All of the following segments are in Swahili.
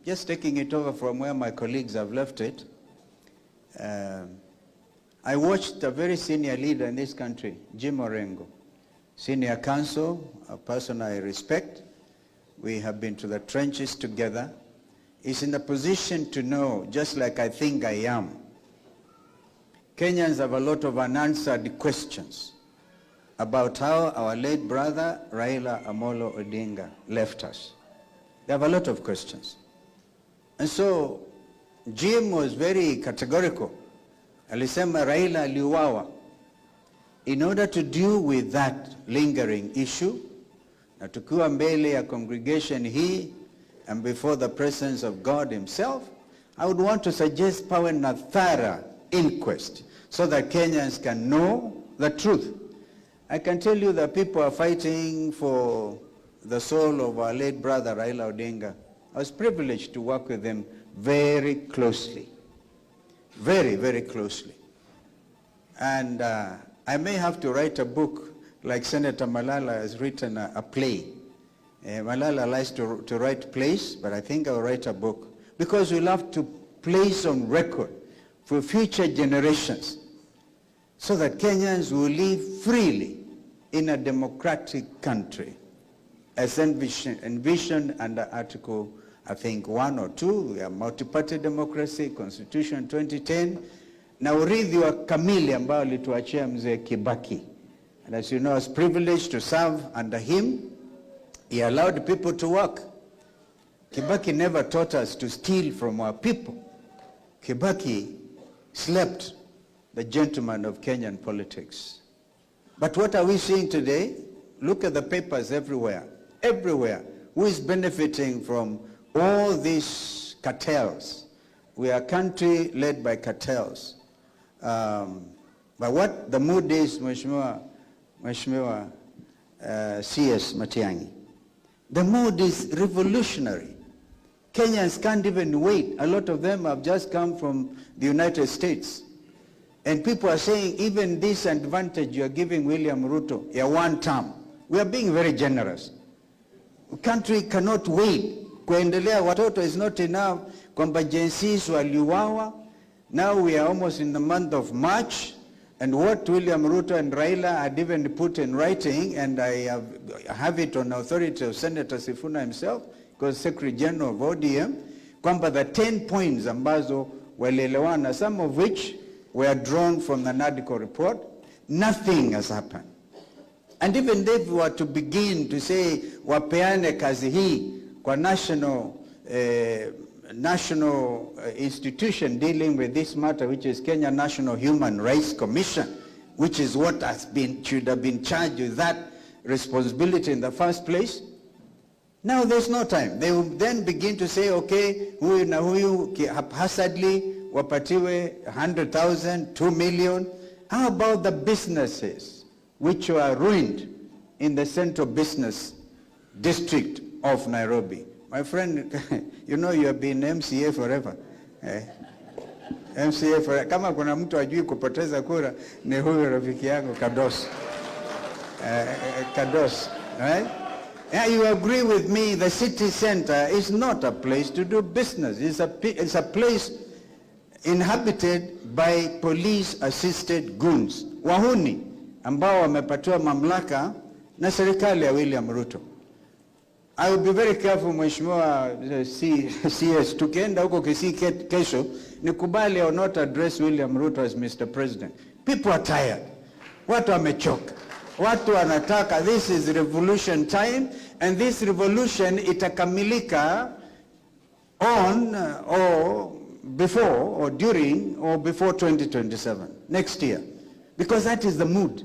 just taking it over from where my colleagues have left it, I watched a very senior leader in this country, Jim Orengo, senior counsel, a person I respect. We have been to the trenches together. He's in a position to know, just like I think I am, Kenyans have a lot of unanswered questions about how our late brother Raila Odinga left us. They have a lot of questions. And so Jim was very categorical. Alisema Raila aliuawa. In order to deal with that lingering issue, na tukiwa mbele ya congregation hii and before the presence of God himself, I would want to suggest pawe na thorough inquest so that Kenyans can know the truth. I can tell you that people are fighting for the soul of our late brother Raila Odinga. I was privileged to work with him very closely. Very, very closely. And I may have to write a book like Senator Malala has written a play. Malala likes to write plays, but I think I'll write a book. Because we'll have to place on record for future generations so that Kenyans will live freely in a democratic country, as envisioned under Article, I think, 1 or 2, we have multi-party democracy, Constitution 2010, na urithi wa kamili ambao alituachia mzee Kibaki. And as you know, I was privileged to serve under him. He allowed people to work. Kibaki never taught us to steal from our people. Kibaki slept the gentleman of Kenyan politics. But what are we seeing today? Look at the papers everywhere. Everywhere. Who is benefiting from all these cartels? We are a country led by cartels. But what the mood is, Mheshimiwa CS Matiang'i, the mood is revolutionary. Kenyans can't even wait. A lot of them have just come from the United States. And people are saying, even this advantage you are giving William Ruto, one term, we are being very generous. The country cannot wait. Kuendelea watoto is not enough. Kwamba jinsis waliuawa. Now we are almost in the month of March. And what William Ruto and Raila had even put in writing, and I have it on authority of Senator Sifuna himself, because Secretary General of ODM, kwamba the 10 points ambazo walielewana, some of which were drawn from the NADCO report, nothing has happened. And even if we were to begin to say, wapeane kazi hii kwa national institution dealing with this matter, which is Kenya National Human Rights Commission, which is what should have been charged with that responsibility in the first place. Now there's no time. They will then begin to say, okay, huyu na huyu haphazardly wapatiwe 100,000, 2 million. How about the businesses which were ruined in the central business district of Nairobi? My friend, you know you have been MCA forever. MCA forever. Kama kuna mtu ajui kupoteza kura, ni huyu rafiki yangu Kados. Kados, right? Yeah, you agree with me, the city center is not a place to do business. It's a place inhabited by police-assisted goons. Wahuni, ambao wamepatiwa mamlaka na serikali ya William Ruto. I will be very careful, Mheshimiwa CS, tukienda huko Kisii kesho, nikubali or not address William Ruto as Mr. President. People are tired. Watu wamechoka. Watu wanataka, this is revolution time, and this revolution itakamilika on or before or during or before 2027, next year. Because that is the mood.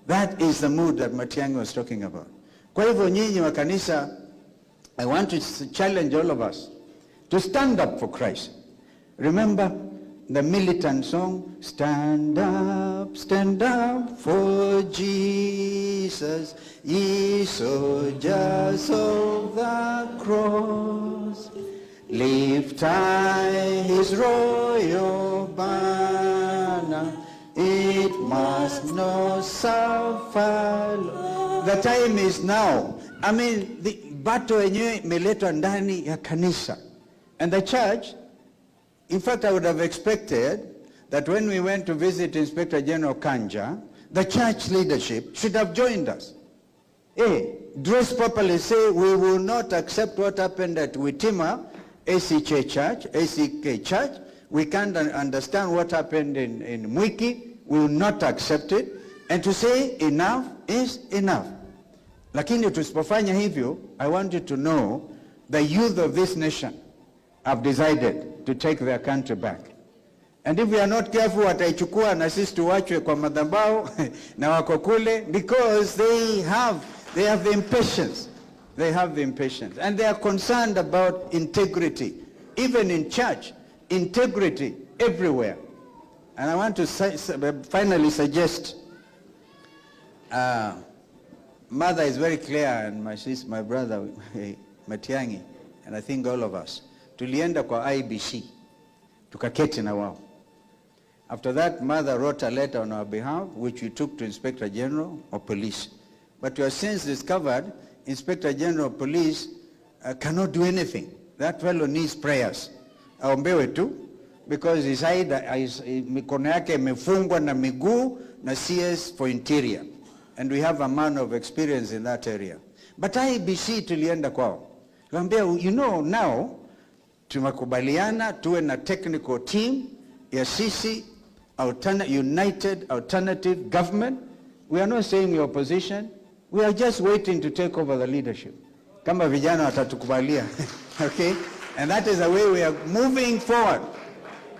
That is the mood that Matiang'i was talking about. Kwa hivyo nyinyi wa kanisa, I want to challenge all of us to stand up for Christ. Remember the militant song, stand up for Jesus, ye soldiers of the cross. Lift high his royal banner, it must not suffer. The time is now. I mean, the battle yenyewe imeletwa ndani ya kanisa. And the church, in fact, I would have expected that when we went to visit Inspector General Kanja, the church leadership should have joined us. Dress properly, say we will not accept what happened at Witima, ACK Church. We can't understand what happened in Mwiki. We will not accept it. And to say enough is enough. Lakini tusipofanya hivyo, I want you to know the youth of this nation have decided to take their country back. And if we are not careful, wataichukua na sisi tuwachwe kwa madhabahu na wako kule, because they have the impatience. They have the impatience. And they are concerned about integrity. Even in church, integrity everywhere. And I want to finally suggest, Mother is very clear, and my brother Matiangi, and I think all of us, tulienda kwa IBC, tukaketi na wao. After that, Mother wrote a letter on our behalf, which we took to Inspector General of Police. But we have since discovered Inspector General of Police cannot do anything. That fellow needs prayers. Aombewe tu, because his mikono yake imefungwa na miguu na CS for interior. And we have a man of experience in that area. But IBC tulienda kwao. You know, now, tumekubaliana tuwe na technical team ya sisi, united alternative government. We are not saying we are opposition. We are just waiting to take over the leadership. Kama vijana watatukubalia. Okay? And that is the way we are moving forward.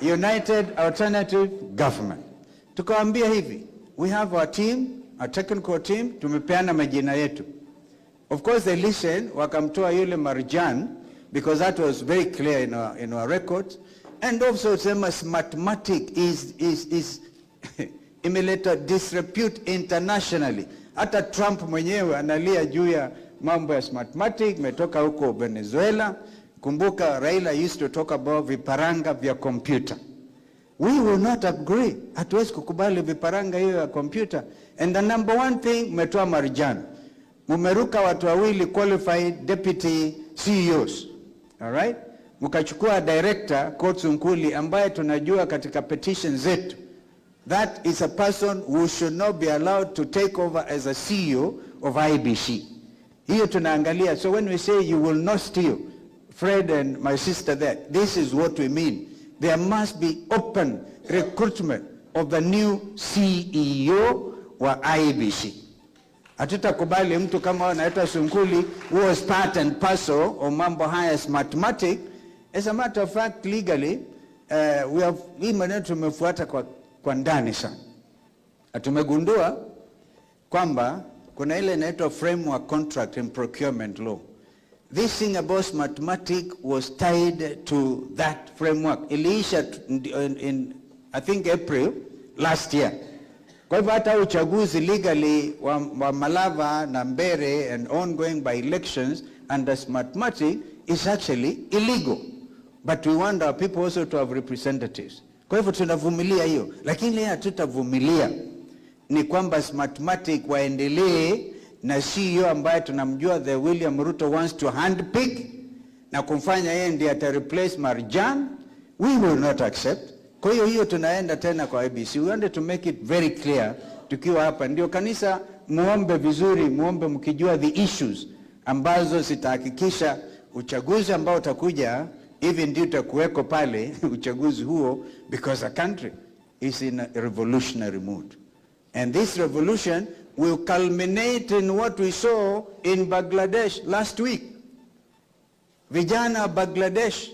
United alternative government. Tukawaambia hivi, we have our team, our technical team, tumepeana majina yetu. Of course they listened, wakamtoa yule Marjan, because that was very clear in our records. And also sema Smartmatic is imeleta disrepute internationally. Hata Trump mwenyewe analia juu ya mambo ya Smartmatic, metoka huko Venezuela. Kumbuka Raila used to talk about viparanga vya computer. We will not agree. Hatuwezi kukubali viparanga hiyo ya computer. And the number one thing, umetoa Marjan. Mumeruka watu wawili qualified deputy CEOs. All right? Mukachukua director Kotsu Nkuli ambaye tunajua katika petition zetu. That is a person who should not be allowed to take over as a CEO of IBC. Hiyo tunaangalia. So when we say you will not steal, Fred and my sister there, this is what we mean. There must be open recruitment of the new CEO wa IBC. Hatutakubali mtu kama anaitwa Sunkuli who was part and parcel of mambo haya Smartmatic. As a matter of fact, legally, hii maneno tumefuata kwa ndani sana. Tumegundua kwamba kuna ile inaitwa framework contract and procurement law. This thing about Smartmatic was tied to that framework. Iliisha in I think April last year. Kwa hivyo hata uchaguzi legally wa Malava na Mbere and ongoing by elections under Smartmatic is actually illegal. But we want our people also to have representatives. Kwa hivyo tunavumilia hiyo. Lakini hatutavumilia ni kwamba Smartmatic waendelee na CEO ambaye tunamjua the William Ruto wants to handpick na kumfanya yeye ndiye ata replace Marjan. We will not accept. Kwa hiyo tunaenda tena kwa IBC. We want to make it very clear tukiwa hapa. Ndio kanisa muombe vizuri, muombe mkijua the issues ambazo zitahakikisha uchaguzi ambao utakuja hivi ndio utakuweko pale uchaguzi huo, because the country is in a revolutionary mood. And this revolution will culminate in what we saw in Bangladesh last week. Vijana Bangladesh,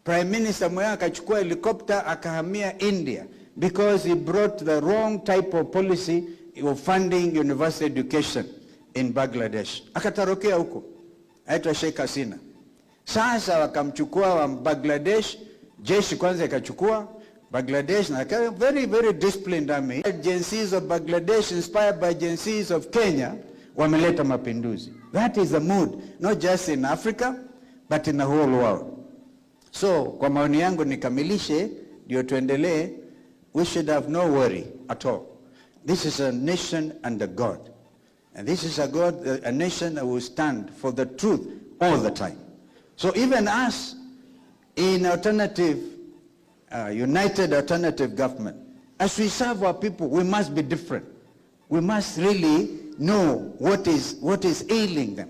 Prime Minister mwenyewe akachukua helicopter akahamia India because he brought the wrong type of policy of funding university education in Bangladesh. Akatarokea huko. Aitwa Sheikh Hasina. Sasa wakamchukua wa Bangladesh, jeshi kwanza ikachukua Bangladesh na very very disciplined army. Agencies of Bangladesh inspired by agencies of Kenya wameleta mapinduzi. That is the mood, not just in Africa but in the whole world. So kwa maoni yangu nikamilishe ndio tuendelee. We should have no worry at all. This is a nation under God. And this is a nation that will stand for the truth all the time. So even us, in alternative, united alternative government, as we serve our people, we must be different. We must really know what is ailing them.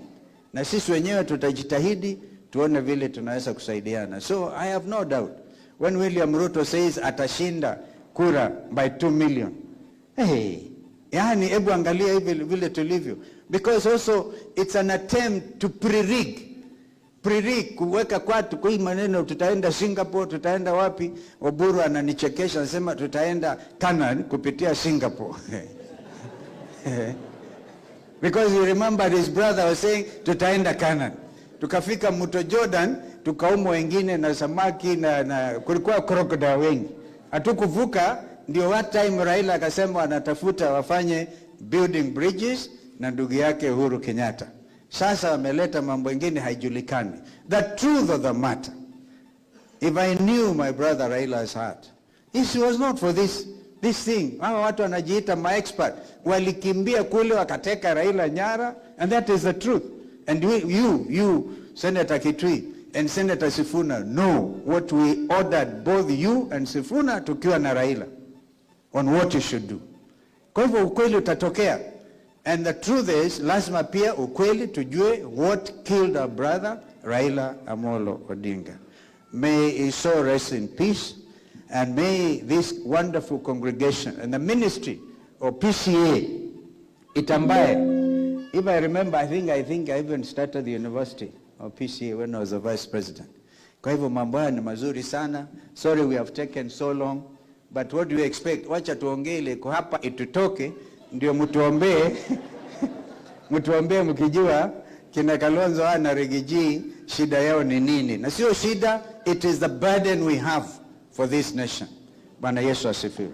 Na sisi wenyewe tutajitahidi tuone vile tunaweza kusaidiana. So I have no doubt when William Ruto says atashinda kura by 2 million. Hey, yani hebu angalia hivi vile tulivyo, because also it's an attempt to pre-rig kuweka kwatu kwa maneno tutaenda Singapore, tutaenda wapi. Oburu ananichekesha anasema tutaenda Canaan kupitia Singapore. Because you remember his brother was saying tutaenda Canaan. Tukafika mto Jordan, tukaumwa wengine na samaki na kulikuwa crocodile wengi. Hatukuvuka, ndio what time Raila akasema anatafuta wafanye building bridges na ndugu yake Uhuru Kenyatta. Sasa wameleta mambo mengine haijulikani. The truth of the matter, if I knew my brother Raila's heart, it was not for this thing. Hawa watu wanajiita ma-expert, walikimbia kule wakateka Raila nyara, and that is the truth. And you Senator Kitui and Senator Sifuna know what we ordered both you and Sifuna tukiwa na Raila on what you should do. Kwa hivyo ukweli utatokea. And the truth is, lazima pia ukweli tujue what killed our brother Raila Amolo Odinga. May his soul rest in peace, and may this wonderful congregation and the ministry of PCA itambaye. If I remember, I think I even started the university of PCA when I was a vice president. Kwa hivyo mambo haya ni mazuri sana. Sorry we have taken so long, but what do you expect? Wacha tuongee ile kwa hapa itutoke, ndio mtuombee. Mtuombee mkijua kina Kalonzo ana Rigiji shida yao ni nini. Na sio shida, it is the burden we have for this nation. Bwana Yesu asifiwe.